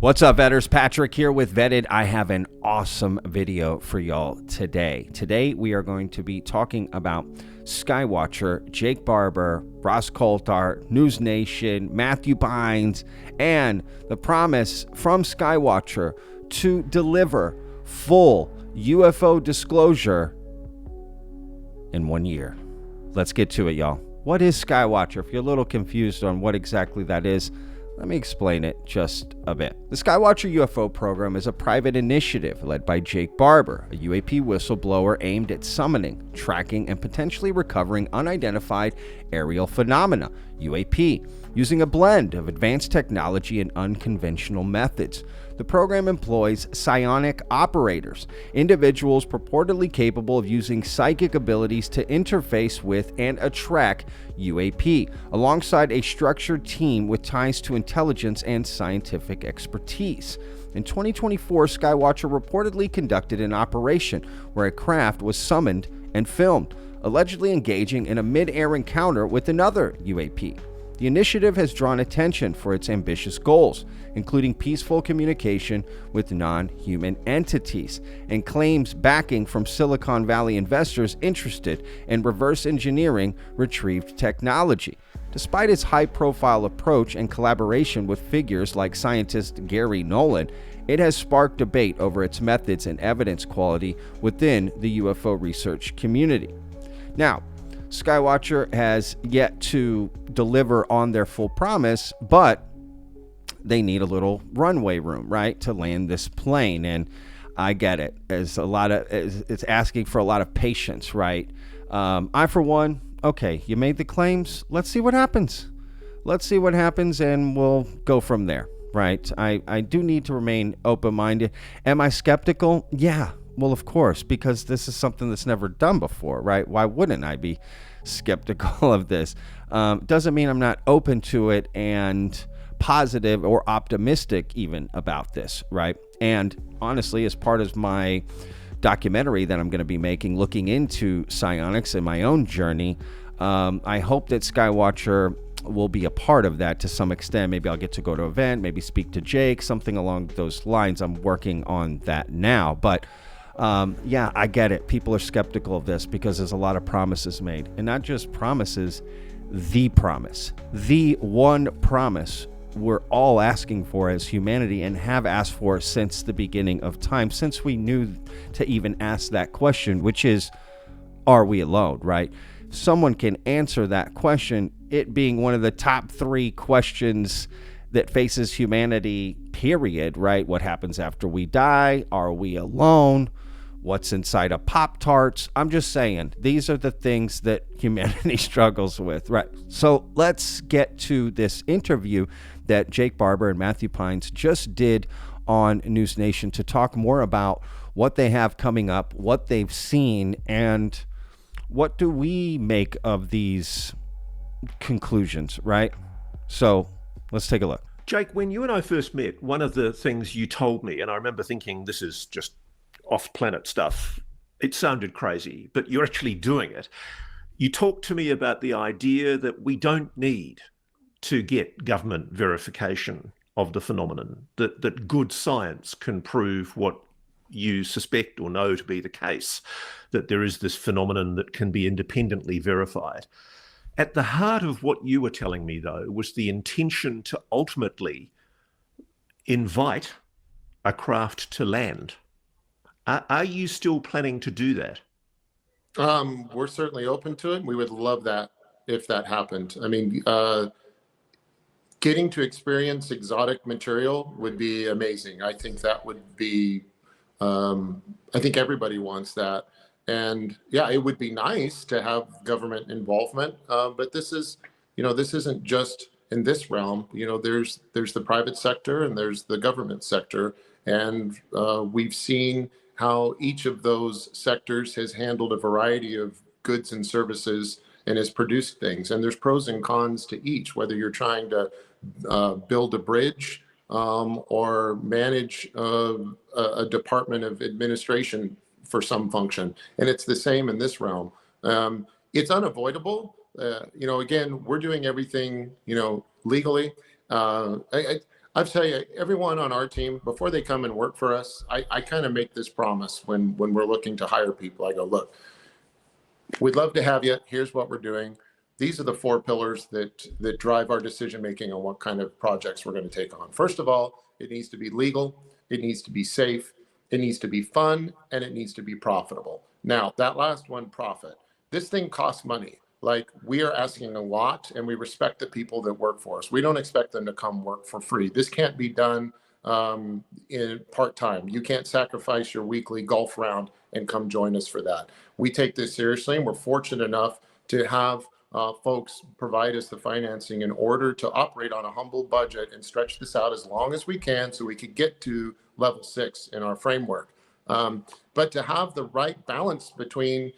What's up, Vetters? Patrick here with Vetted. I have an awesome video for y'all today. Today, we are going to be talking about Skywatcher, Jake Barber, Ross Coulthart, News Nation, Matthew Pines, and the promise from Skywatcher to deliver full UFO disclosure in 1 year. Let's get to it, y'all. What is Skywatcher? If you're a little confused on what exactly that is, let me explain it just a bit. The Skywatcher UFO program is a private initiative led by Jake Barber, a UAP whistleblower aimed at summoning, tracking, and potentially recovering unidentified aerial phenomena, UAP, using a blend of advanced technology and unconventional methods. The program employs psionic operators, individuals purportedly capable of using psychic abilities to interface with and attract UAP, alongside a structured team with ties to intelligence and scientific expertise. In 2024, Skywatcher reportedly conducted an operation where a craft was summoned and filmed, allegedly engaging in a mid-air encounter with another UAP. The initiative has drawn attention for its ambitious goals, including peaceful communication with non-human entities, and claims backing from Silicon Valley investors interested in reverse engineering retrieved technology. Despite its high-profile approach and collaboration with figures like scientist Gary Nolan, it has sparked debate over its methods and evidence quality within the UFO research community. Now, Skywatcher has yet to deliver on their full promise, but they need a little runway room, right, to land this plane. And I get it. It's asking for a lot of patience, right? I, for one, okay, you made the claims. Let's see what happens. Let's see what happens, and we'll go from there, right? I do need to remain open-minded. Am I skeptical? Yeah. Well, of course, because this is something that's never done before, right? Why wouldn't I be skeptical of this? Doesn't mean I'm not open to it and positive or optimistic even about this, right? And honestly, as part of my documentary that I'm going to be making, looking into psionics and my own journey, I hope that Skywatcher will be a part of that to some extent. Maybe I'll get to go to an event, maybe speak to Jake, something along those lines. I'm working on that now, but yeah, I get it. People are skeptical of this because there's a lot of promises made, and not just promises, the promise, the one promise we're all asking for as humanity and have asked for since the beginning of time, since we knew to even ask that question, which is, are we alone, right? Someone can answer that question, it being one of the top 3 questions that faces humanity, period, right? What happens after we die? Are we alone? What's inside of Pop-Tarts? I'm just saying, these are the things that humanity struggles with, right? So let's get to this interview that Jake Barber and Matthew Pines just did on News Nation to talk more about what they have coming up, what they've seen, and what do we make of these conclusions, right? So let's take a look. Jake, when you and I first met, one of the things you told me, and I remember thinking this is just off-planet stuff, it sounded crazy, but you're actually doing it. You talked to me about the idea that we don't need to get government verification of the phenomenon, that good science can prove what you suspect or know to be the case, that there is this phenomenon that can be independently verified. At the heart of what you were telling me, though, was the intention to ultimately invite a craft to land. Are you still planning to do that? We're certainly open to it. We would love that if that happened. I mean, getting to experience exotic material would be amazing. I think that would be, I think everybody wants that. And yeah, it would be nice to have government involvement, but this is, this isn't just in this realm. There's the private sector and there's the government sector. And we've seen how each of those sectors has handled a variety of goods and services and has produced things. And there's pros and cons to each, whether you're trying to build a bridge or manage a department of administration for some function. And it's the same in this realm. It's unavoidable. Again, we're doing everything, legally. I'll tell you, everyone on our team, before they come and work for us, I kind of make this promise when we're looking to hire people. I go, look, we'd love to have you. Here's what we're doing. These are the 4 pillars that drive our decision making on what kind of projects we're going to take on. First of all, it needs to be legal, it needs to be safe, it needs to be fun, and it needs to be profitable. Now, that last one, profit. This thing costs money. Like, we are asking a lot, and we respect the people that work for us. We don't expect them to come work for free. This can't be done in part-time. You can't sacrifice your weekly golf round and come join us for that. We take this seriously, and we're fortunate enough to have folks provide us the financing in order to operate on a humble budget and stretch this out as long as we can so we could get to level 6 in our framework. But to have the right balance between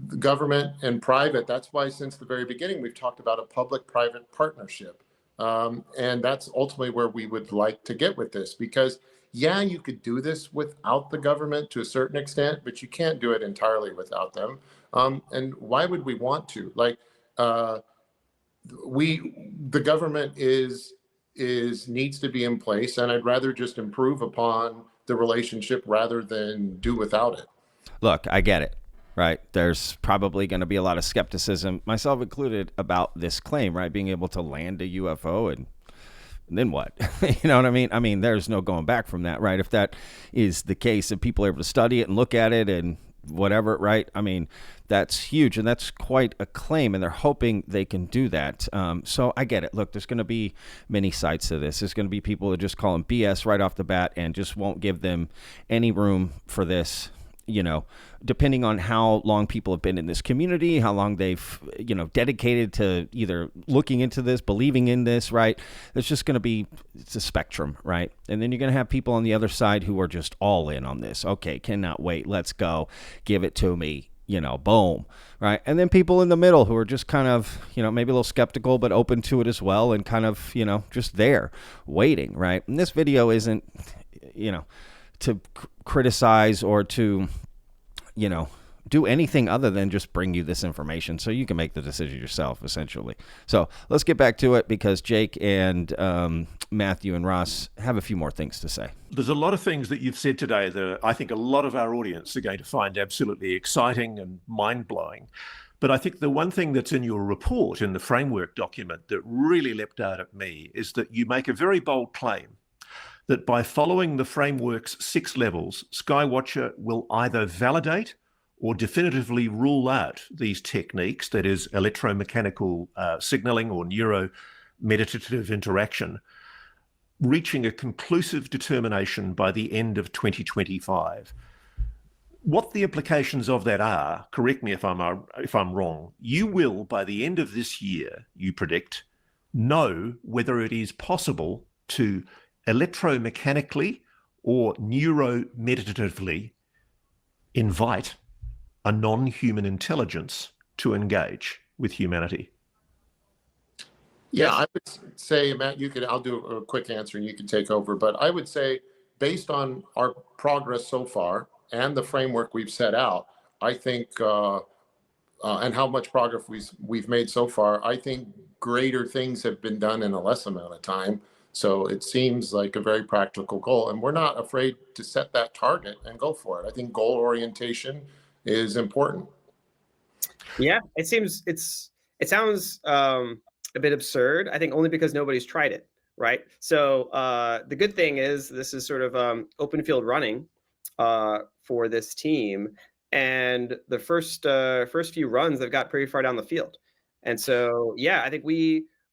the government and private, that's why since the very beginning we've talked about a public-private partnership. And that's ultimately where we would like to get with this, because yeah, you could do this without the government to a certain extent, but you can't do it entirely without them. And why would we want to? Like, the government needs to be in place, and I'd rather just improve upon the relationship rather than do without it. Look, I get it, right? There's probably going to be a lot of skepticism, myself included, about this claim, right? Being able to land a UFO and then what? You know what I mean? I mean, there's no going back from that, right? If that is the case and people are able to study it and look at it and whatever, right? I mean, that's huge, and that's quite a claim, and they're hoping they can do that. So I get it. Look, there's going to be many sides to this. There's going to be people that just call them BS right off the bat and just won't give them any room for this, you know, depending on how long people have been in this community, how long they've, you know, dedicated to either looking into this, believing in this, right? There's just going to be, it's a spectrum, right? And then you're going to have people on the other side who are just all in on this. Okay, cannot wait. Let's go. Give it to me. You know, boom, right? And then people in the middle who are just kind of, you know, maybe a little skeptical, but open to it as well, and kind of, you know, just there waiting, right? And this video isn't, you know, to criticize or to, you know, do anything other than just bring you this information so you can make the decision yourself, essentially. So let's get back to it, because Jake and Matthew and Ross have a few more things to say. There's a lot of things that you've said today that I think a lot of our audience are going to find absolutely exciting and mind-blowing. But I think the one thing that's in your report, in the framework document, that really leapt out at me is that you make a very bold claim that by following the framework's 6 levels, Skywatcher will either validate or definitively rule out these techniques, that is, electromechanical signaling or neuromeditative interaction, reaching a conclusive determination by the end of 2025. What the implications of that are, correct me if I'm wrong, you will, by the end of this year, you predict, know whether it is possible to electromechanically or neuromeditatively invite a non-human intelligence to engage with humanity. Yeah, I would say, Matt, I'll do a quick answer and you can take over. But I would say, based on our progress so far and the framework we've set out, I think, and how much progress we've made so far, I think greater things have been done in a less amount of time. So it seems like a very practical goal, and we're not afraid to set that target and go for it. I think goal orientation is important. Yeah, it sounds a bit absurd, I think, only because nobody's tried it, right? So the good thing is this is sort of open field running for this team, and the first few runs they've got pretty far down the field. And so yeah, I think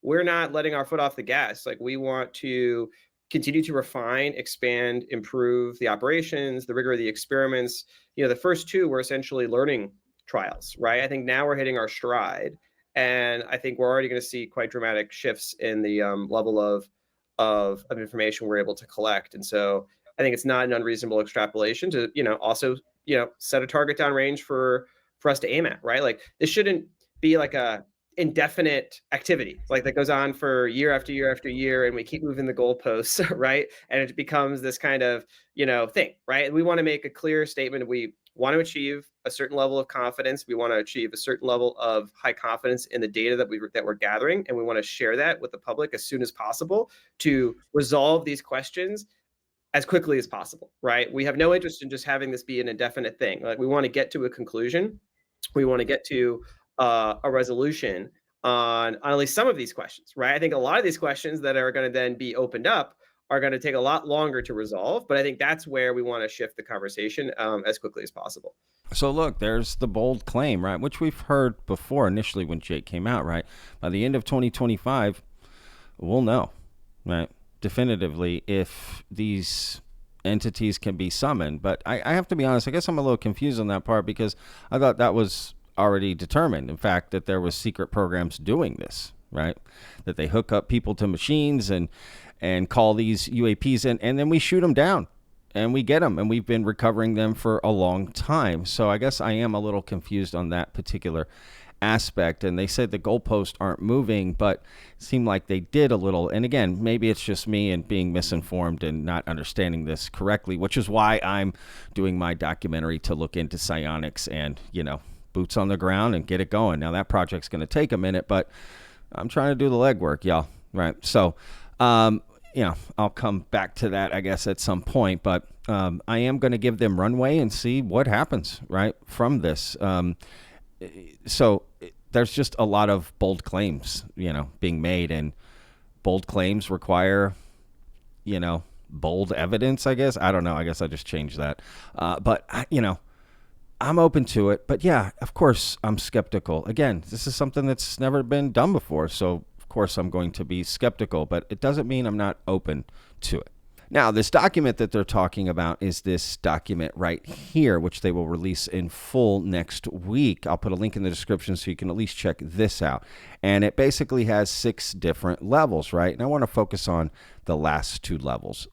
we're not letting our foot off the gas. Like, we want to continue to refine, expand, improve the operations, the rigor of the experiments. You know, the first 2 were essentially learning trials, right? I think now we're hitting our stride, and I think we're already going to see quite dramatic shifts in the level of information we're able to collect. And so I think it's not an unreasonable extrapolation to, you know, also, you know, set a target downrange for us to aim at, right? Like, this shouldn't be like a indefinite activity like that goes on for year after year after year, and we keep moving the goalposts, right? And it becomes this kind of, you know, thing, right? We want to make a clear statement. We want to achieve a certain level of confidence. We want to achieve a certain level of high confidence in the data that we're gathering, and we want to share that with the public as soon as possible to resolve these questions as quickly as possible, right? We have no interest in just having this be an indefinite thing. Like, we want to get to a conclusion. We want to get to a resolution on at least some of these questions, right? I think a lot of these questions that are going to then be opened up are going to take a lot longer to resolve, but I think that's where we want to shift the conversation as quickly as possible. So look, there's the bold claim, right, which we've heard before initially when Jake came out, right? By the end of 2025, we'll know, right, definitively if these entities can be summoned. But I have to be honest, I guess I'm a little confused on that part because I thought that was already determined. In fact, that there was secret programs doing this, right? That they hook up people to machines and call these UAPs and then we shoot them down and we get them, and we've been recovering them for a long time. So I guess I am a little confused on that particular aspect. And they said the goalposts aren't moving, but it seemed like they did a little. And again, maybe it's just me and being misinformed and not understanding this correctly, which is why I'm doing my documentary to look into psionics and, you know, boots on the ground and get it going. Now that project's going to take a minute, but I'm trying to do the legwork, y'all. Right. So, you know, I'll come back to that, I guess, at some point, but I am going to give them runway and see what happens, right, from this. So there's just a lot of bold claims, you know, being made, and bold claims require, you know, bold evidence, I guess. I don't know. I guess I just changed that. But, you know, I'm open to it. But yeah, of course, I'm skeptical. Again, this is something that's never been done before. So of course I'm going to be skeptical, but it doesn't mean I'm not open to it. Now, this document that they're talking about is this document right here, which they will release in full next week. I'll put a link in the description so you can at least check this out. And it basically has 6 different levels, right? And I want to focus on the last 2 levels.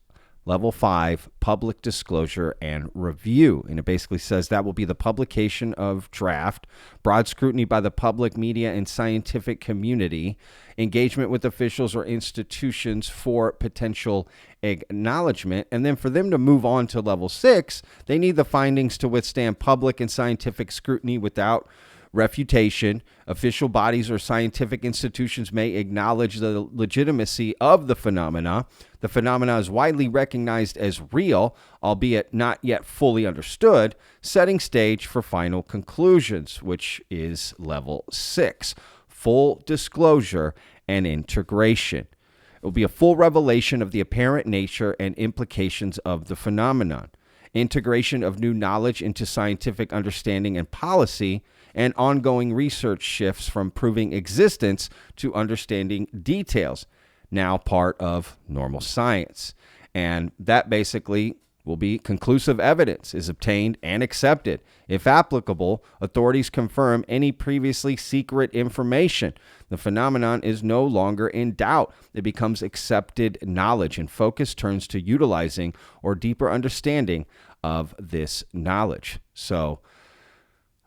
Level 5, public disclosure and review. And it basically says that will be the publication of draft, broad scrutiny by the public, media, and scientific community, engagement with officials or institutions for potential acknowledgement. And then for them to move on to level 6, they need the findings to withstand public and scientific scrutiny without refutation. Official bodies or scientific institutions may acknowledge the legitimacy of the phenomena. The phenomena is widely recognized as real, albeit not yet fully understood, setting stage for final conclusions, which is level 6, full disclosure and integration. It will be a full revelation of the apparent nature and implications of the phenomenon, integration of new knowledge into scientific understanding and policy, and ongoing research shifts from proving existence to understanding details, now part of normal science. And that basically will be conclusive evidence is obtained and accepted. If applicable, authorities confirm any previously secret information. The phenomenon is no longer in doubt. It becomes accepted knowledge, and focus turns to utilizing or deeper understanding of this knowledge. So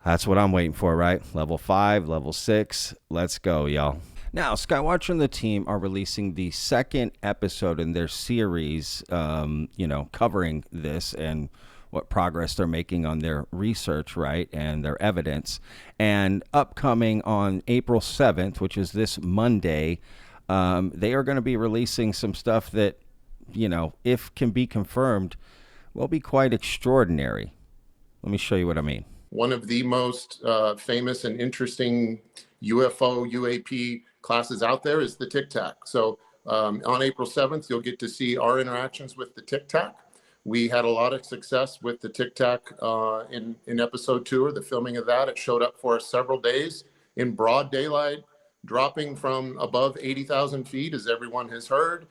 that's what I'm waiting for, right? Level 5, level 6. Let's go, y'all. Now, Skywatcher and the team are releasing the 2nd episode in their series, covering this and what progress they're making on their research, right, and their evidence. And upcoming on April 7th, which is this Monday, they are going to be releasing some stuff that, you know, if can be confirmed, will be quite extraordinary. Let me show you what I mean. One of the most famous and interesting UFO, UAP classes out there is the Tic Tac. So on April 7th, you'll get to see our interactions with the Tic Tac. We had a lot of success with the Tic Tac in episode 2, or the filming of that. It showed up for us several days in broad daylight, dropping from above 80,000 feet, as everyone has heard.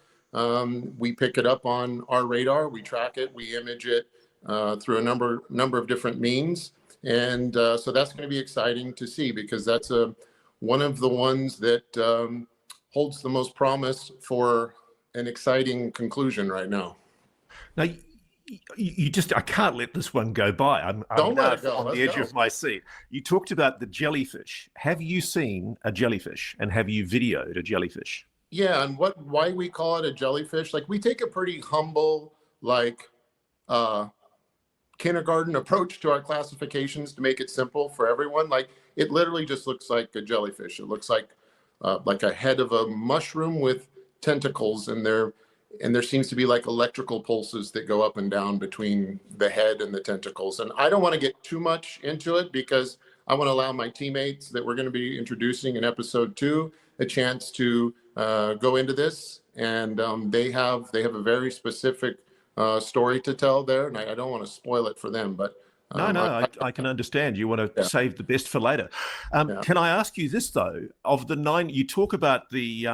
We pick it up on our radar, we track it, we image it through a number of different means. And so that's going to be exciting to see, because that's one of the ones that holds the most promise for an exciting conclusion right now. Now, I can't let this one go by. I'm Don't let it go. on the edge of my seat. You talked about the jellyfish. Have you seen a jellyfish, and have you videoed a jellyfish? Yeah, and why we call it a jellyfish? Like, we take a pretty humble, kindergarten approach to our classifications to make it simple for everyone. Like, it literally just looks like a jellyfish. It looks like a head of a mushroom with tentacles, and there seems to be like electrical pulses that go up and down between the head and the tentacles. And I don't want to get too much into it because I want to allow my teammates that we're going to be introducing in episode 2 a chance to go into this. And they have a very specific story to tell there, and I don't want to spoil it for them, but I can understand. You want to save the best for later. Can I ask you this though? Of the 9, you talk about the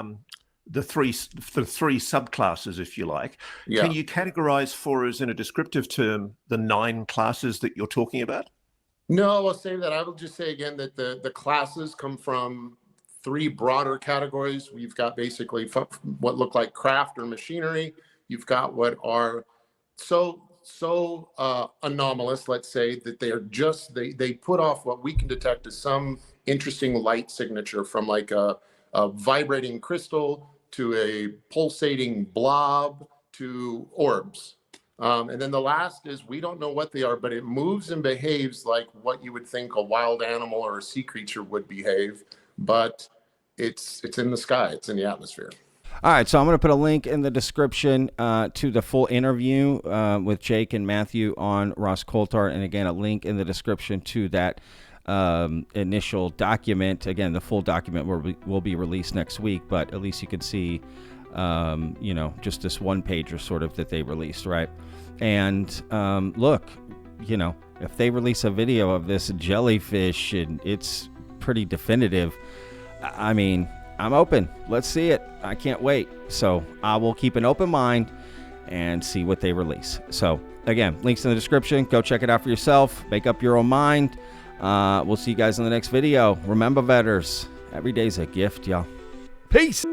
three subclasses, if you like. Yeah. Can you categorize for us in a descriptive term the 9 classes that you're talking about? No, I'll say that. I will just say again that the classes come from 3 broader categories. We've got basically what look like craft or machinery. You've got what are so anomalous, let's say, that they are just they put off what we can detect as some interesting light signature, from like a vibrating crystal to a pulsating blob to orbs. And then the last is, we don't know what they are, but it moves and behaves like what you would think a wild animal or a sea creature would behave, but it's in the sky, it's in the atmosphere. All right, so I'm going to put a link in the description to the full interview with Jake and Matthew on Ross Coulthart, and again, a link in the description to that initial document. Again, the full document will be released next week, but at least you can see, just this one pager sort of that they released, right? And look, if they release a video of this jellyfish and it's pretty definitive, I mean, I'm open. Let's see it. I can't wait. So I will keep an open mind and see what they release. So again, links in the description. Go check it out for yourself. Make up your own mind. We'll see you guys in the next video. Remember, vetters, every day's a gift, y'all. Peace.